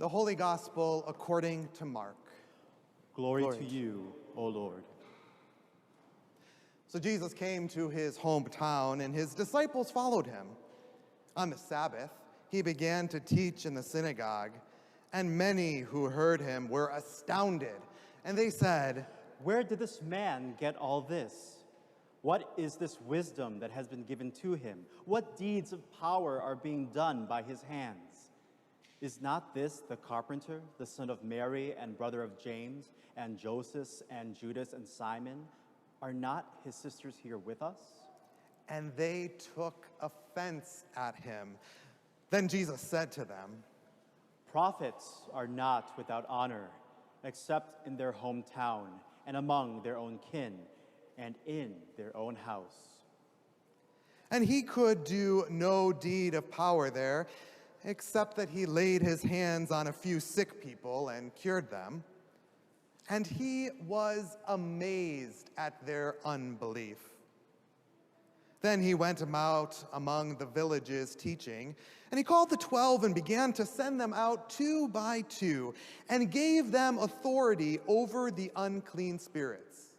The Holy Gospel according to Mark. Glory to you, O Lord. So Jesus came to his hometown, and his disciples followed him. On the Sabbath, he began to teach in the synagogue, and many who heard him were astounded, and they said, "Where did this man get all this? What is this wisdom that has been given to him? What deeds of power are being done by his hands? Is not this the carpenter, the son of Mary and brother of James and Joseph and Judas and Simon? Are not his sisters here with us?" And they took offense at him. Then Jesus said to them, "Prophets are not without honor, except in their hometown and among their own kin and in their own house." And he could do no deed of power there, except that he laid his hands on a few sick people and cured them. And he was amazed at their unbelief. Then he went about among the villages teaching, and he called the 12 and began to send them out 2 by 2, and gave them authority over the unclean spirits.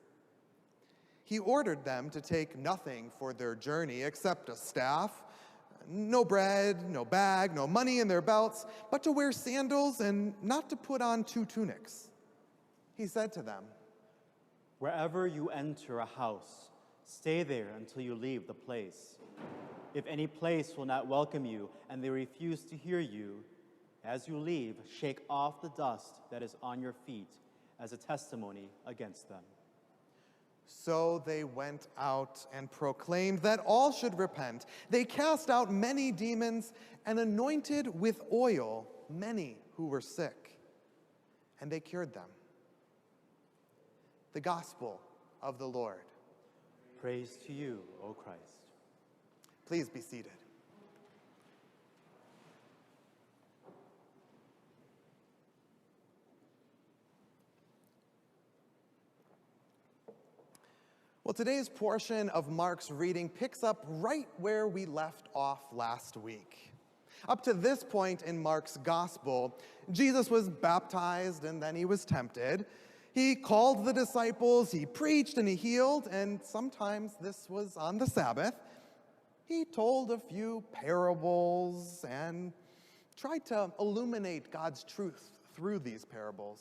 He ordered them to take nothing for their journey except a staff, no bread, no bag, no money in their belts, but to wear sandals and not to put on 2 tunics. He said to them, "Wherever you enter a house, stay there until you leave the place. If any place will not welcome you and they refuse to hear you, as you leave, shake off the dust that is on your feet as a testimony against them." So they went out and proclaimed that all should repent. They cast out many demons and anointed with oil many who were sick, and they cured them. The Gospel of the Lord. Praise to you, O Christ. Please be seated. Well, today's portion of Mark's reading picks up right where we left off last week. Up to this point in Mark's gospel, Jesus was baptized and then he was tempted. He called the disciples, he preached and he healed, and sometimes this was on the Sabbath. He told a few parables and tried to illuminate God's truth through these parables.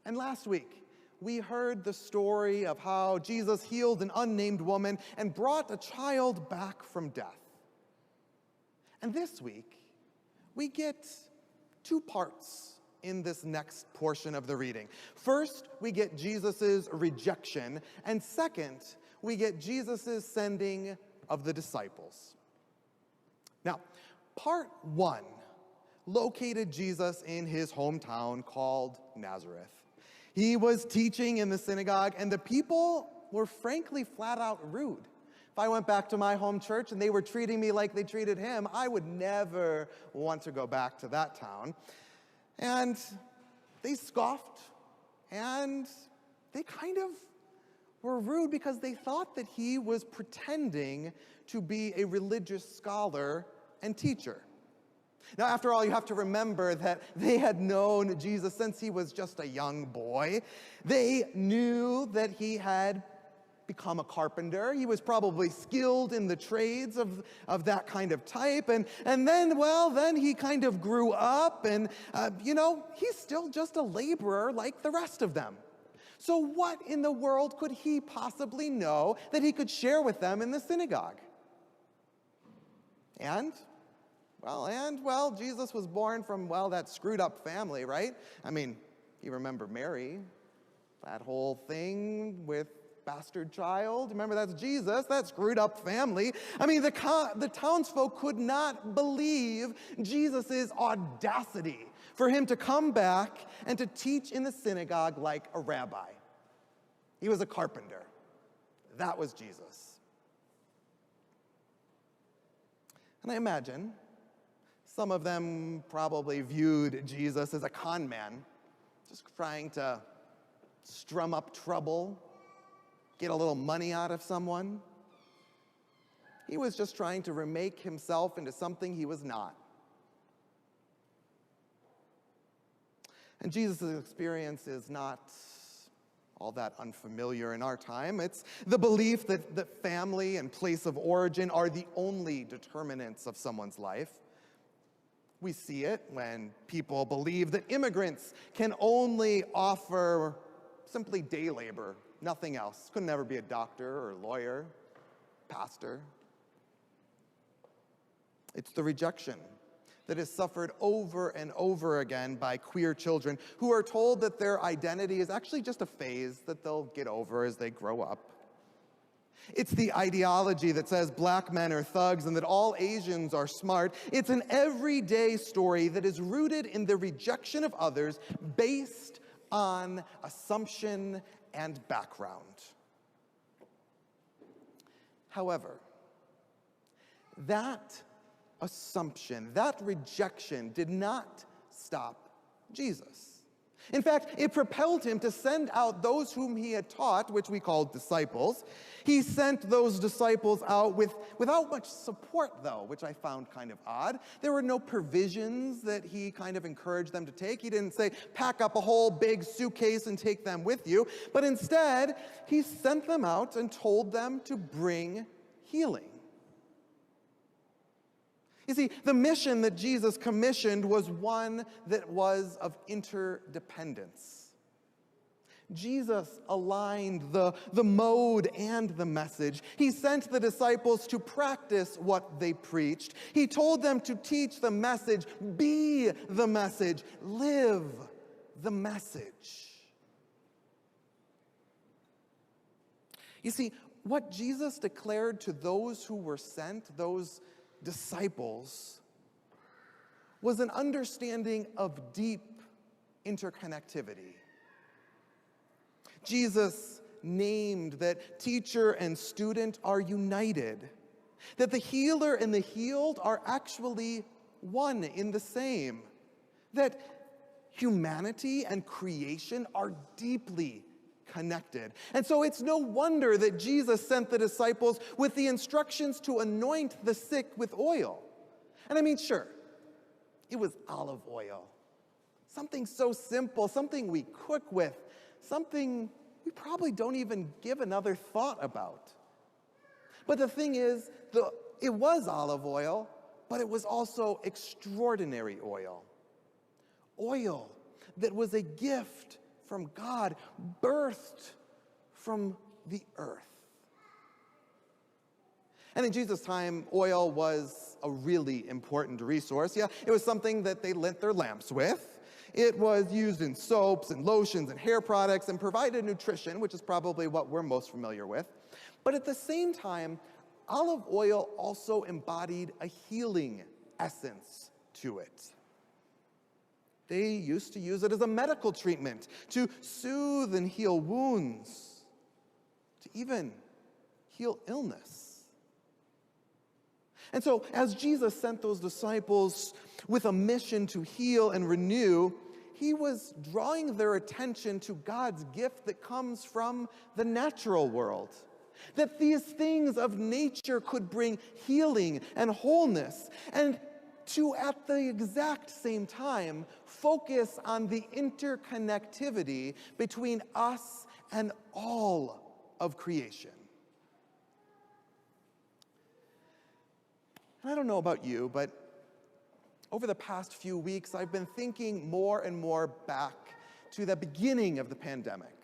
And last week, we heard the story of how Jesus healed an unnamed woman and brought a child back from death. And this week, we get 2 parts in this next portion of the reading. First, we get Jesus' rejection, and second, we get Jesus' sending of the disciples. Now, part 1 located Jesus in his hometown called Nazareth. He was teaching in the synagogue, and the people were frankly flat out rude. If I went back to my home church and they were treating me like they treated him, I would never want to go back to that town. And they scoffed, and they kind of were rude because they thought that he was pretending to be a religious scholar and teacher. Now, after all, you have to remember that they had known Jesus since he was just a young boy. They knew that he had become a carpenter. He was probably skilled in the trades of that kind of type. And then he kind of grew up and, he's still just a laborer like the rest of them. So what in the world could he possibly know that he could share with them in the synagogue? And Jesus was born from, that screwed up family, right? I mean, you remember Mary, that whole thing with bastard child. Remember, that's Jesus, that screwed up family. I mean, the townsfolk could not believe Jesus' audacity for him to come back and to teach in the synagogue like a rabbi. He was a carpenter. That was Jesus. And I imagine some of them probably viewed Jesus as a con man, just trying to strum up trouble, get a little money out of someone. He was just trying to remake himself into something he was not. And Jesus' experience is not all that unfamiliar in our time. It's the belief that family and place of origin are the only determinants of someone's life. We see it when people believe that immigrants can only offer simply day labor, nothing else. Could never be a doctor or lawyer, pastor. It's the rejection that is suffered over and over again by queer children who are told that their identity is actually just a phase that they'll get over as they grow up. It's the ideology that says black men are thugs and that all Asians are smart. It's an everyday story that is rooted in the rejection of others based on assumption and background. However, that assumption, that rejection did not stop Jesus. In fact, it propelled him to send out those whom he had taught, which we call disciples. He sent those disciples out without much support, though, which I found kind of odd. There were no provisions that he kind of encouraged them to take. He didn't say, pack up a whole big suitcase and take them with you. But instead, he sent them out and told them to bring healing. You see, the mission that Jesus commissioned was one that was of interdependence. Jesus aligned the mode and the message. He sent the disciples to practice what they preached. He told them to teach the message, be the message, live the message. You see, what Jesus declared to those who were sent, those disciples, was an understanding of deep interconnectivity. Jesus named that teacher and student are united, that the healer and the healed are actually one in the same, that humanity and creation are deeply connected. And so it's no wonder that Jesus sent the disciples with the instructions to anoint the sick with oil. And I mean, sure, it was olive oil. Something so simple, something we cook with, something we probably don't even give another thought about. But the thing is, it was olive oil, but it was also extraordinary oil. Oil that was a gift from God, birthed from the earth. And in Jesus' time, oil was a really important resource. Yeah, it was something that they lit their lamps with. It was used in soaps and lotions and hair products and provided nutrition, which is probably what we're most familiar with. But at the same time, olive oil also embodied a healing essence to it. They used to use it as a medical treatment to soothe and heal wounds, to even heal illness. And so as Jesus sent those disciples with a mission to heal and renew, he was drawing their attention to God's gift that comes from the natural world. That these things of nature could bring healing and wholeness, and to, at the exact same time, focus on the interconnectivity between us and all of creation. And I don't know about you, but over the past few weeks, I've been thinking more and more back to the beginning of the pandemic,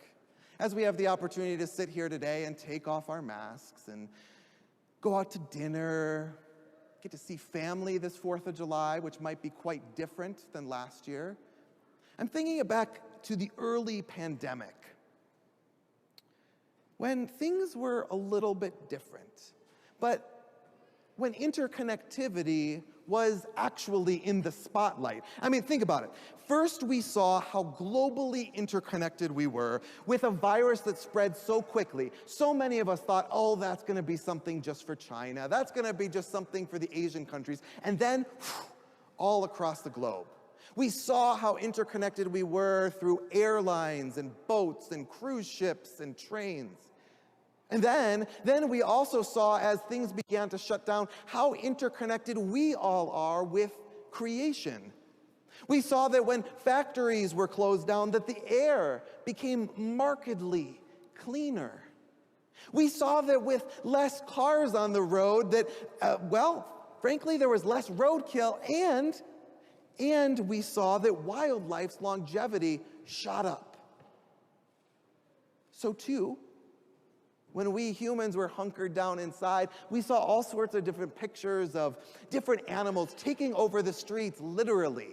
as we have the opportunity to sit here today and take off our masks and go out to dinner, get to see family this 4th of July, which might be quite different than last year. I'm thinking back to the early pandemic, when things were a little bit different, but when interconnectivity was actually in the spotlight. I mean, think about it. First, we saw how globally interconnected we were with a virus that spread so quickly. So many of us thought, oh, that's going to be something just for China. That's going to be just something for the Asian countries. And then, all across the globe. We saw how interconnected we were through airlines and boats and cruise ships and trains. And then we also saw, as things began to shut down, how interconnected we all are with creation. We saw that when factories were closed down, that the air became markedly cleaner. We saw that with less cars on the road that, frankly, there was less roadkill, and we saw that wildlife's longevity shot up. So too, when we humans were hunkered down inside, we saw all sorts of different pictures of different animals taking over the streets, literally.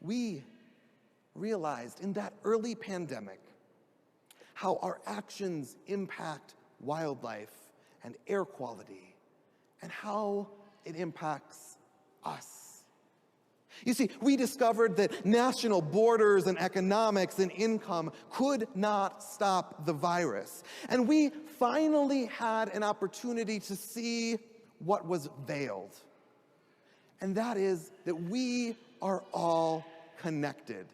We realized in that early pandemic how our actions impact wildlife and air quality, and how it impacts us. You see, we discovered that national borders and economics and income could not stop the virus. And we finally had an opportunity to see what was veiled. And that is that we are all connected.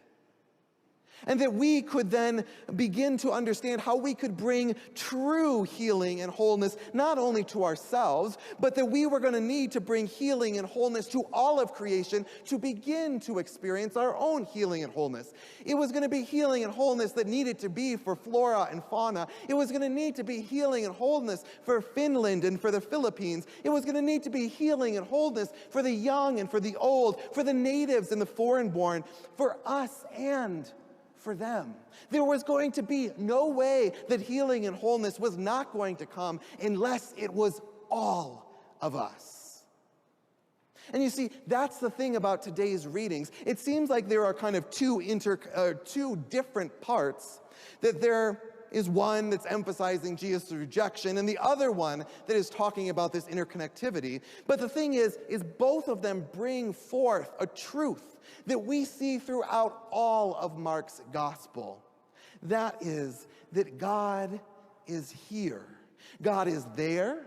And that we could then begin to understand how we could bring true healing and wholeness, not only to ourselves, but that we were going to need to bring healing and wholeness to all of creation to begin to experience our own healing and wholeness. It was going to be healing and wholeness that needed to be for flora and fauna. It was going to need to be healing and wholeness for Finland and for the Philippines. It was going to need to be healing and wholeness for the young and for the old, for the natives and the foreign-born, for us and for them. There was going to be no way that healing and wholeness was not going to come unless it was all of us. And you see, that's the thing about today's readings. It seems like there are kind of two different parts, that there is one that's emphasizing Jesus' rejection and the other one that is talking about this interconnectivity. But the thing is both of them bring forth a truth that we see throughout all of Mark's gospel. That is that God is here. God is there.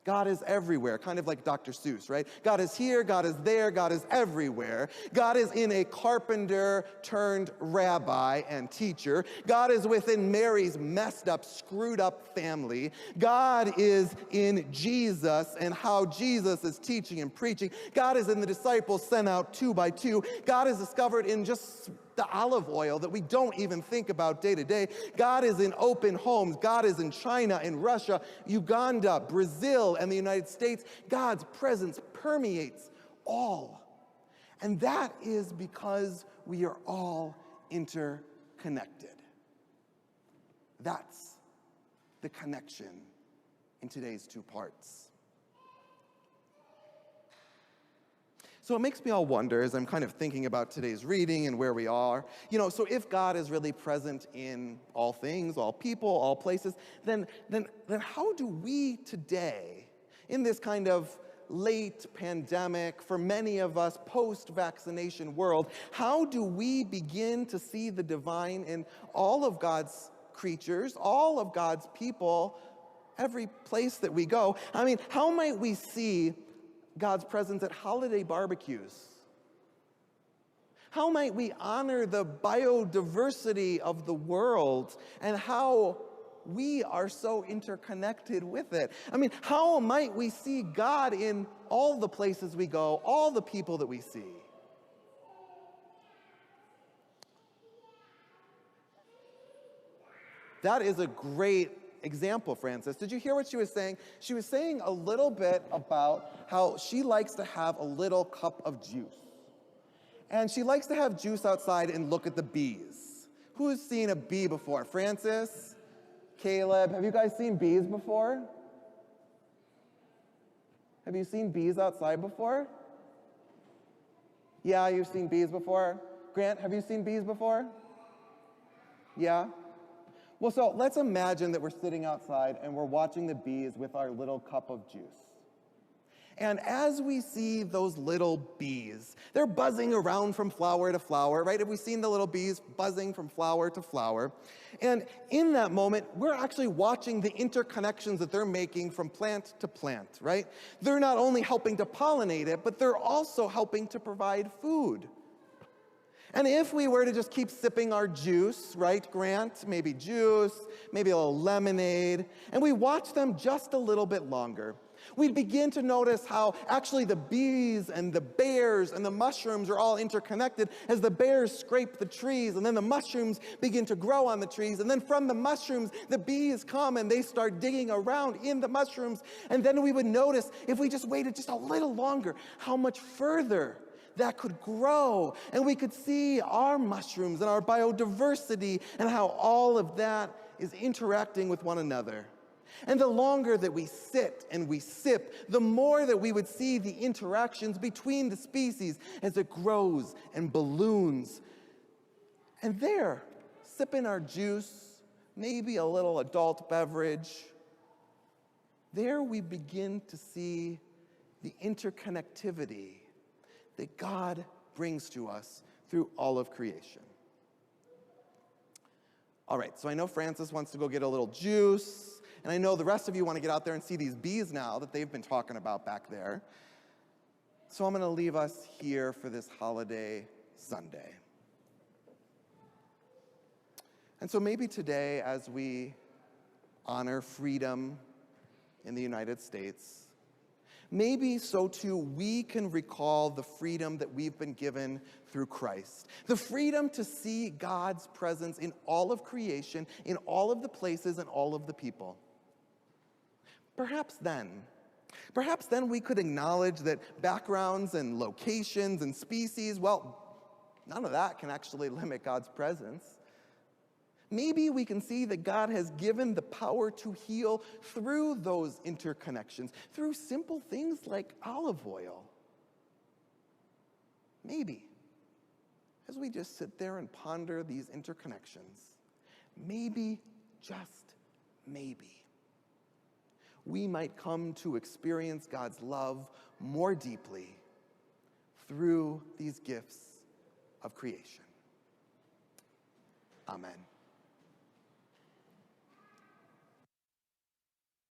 God is everywhere, kind of like Dr. Seuss, right? God is here, God is there, God is everywhere. God is in a carpenter turned rabbi and teacher. God is within Mary's messed up, screwed up family. God is in Jesus and how Jesus is teaching and preaching. God is in the disciples sent out 2 by 2. God is discovered in just the olive oil that we don't even think about day to day. God is in open homes. God is in China, in Russia, Uganda, Brazil, and the United States. God's presence permeates all. And that is because we are all interconnected. That's the connection in today's 2 parts. So it makes me all wonder, as I'm kind of thinking about today's reading and where we are, so if God is really present in all things, all people, all places, then how do we today, in this kind of late pandemic, for many of us, post-vaccination world, how do we begin to see the divine in all of God's creatures, all of God's people, every place that we go? I mean, how might we see God's presence at holiday barbecues? How might we honor the biodiversity of the world and how we are so interconnected with it? I mean, how might we see God in all the places we go, all the people that we see? That is a great example, Frances. Did you hear what she was saying? She was saying a little bit about how she likes to have a little cup of juice. And she likes to have juice outside and look at the bees. Who's seen a bee before? Frances? Caleb? Have you guys seen bees before? Have you seen bees outside before? Yeah, you've seen bees before. Grant, have you seen bees before? Yeah? Well, so let's imagine that we're sitting outside and we're watching the bees with our little cup of juice. And as we see those little bees, they're buzzing around from flower to flower, right? Have we seen the little bees buzzing from flower to flower? And in that moment, we're actually watching the interconnections that they're making from plant to plant, right? They're not only helping to pollinate it, but they're also helping to provide food. And if we were to just keep sipping our juice, right, Grant? Maybe juice, maybe a little lemonade, and we watch them just a little bit longer, we'd begin to notice how actually the bees and the bears and the mushrooms are all interconnected as the bears scrape the trees, and then the mushrooms begin to grow on the trees, and then from the mushrooms, the bees come and they start digging around in the mushrooms, and then we would notice, if we just waited just a little longer, how much further that could grow, and we could see our mushrooms and our biodiversity and how all of that is interacting with one another. And the longer that we sit and we sip, the more that we would see the interactions between the species as it grows and balloons. And there, sipping our juice, maybe a little adult beverage, there we begin to see the interconnectivity that God brings to us through all of creation. All right, so I know Francis wants to go get a little juice, and I know the rest of you want to get out there and see these bees now that they've been talking about back there. So I'm going to leave us here for this holiday Sunday. And so maybe today, as we honor freedom in the United States, maybe so too we can recall the freedom that we've been given through Christ. The freedom to see God's presence in all of creation, in all of the places and all of the people. Perhaps then we could acknowledge that backgrounds and locations and species, well, none of that can actually limit God's presence. Maybe we can see that God has given the power to heal through those interconnections, through simple things like olive oil. Maybe, as we just sit there and ponder these interconnections, maybe, just maybe, we might come to experience God's love more deeply through these gifts of creation. Amen.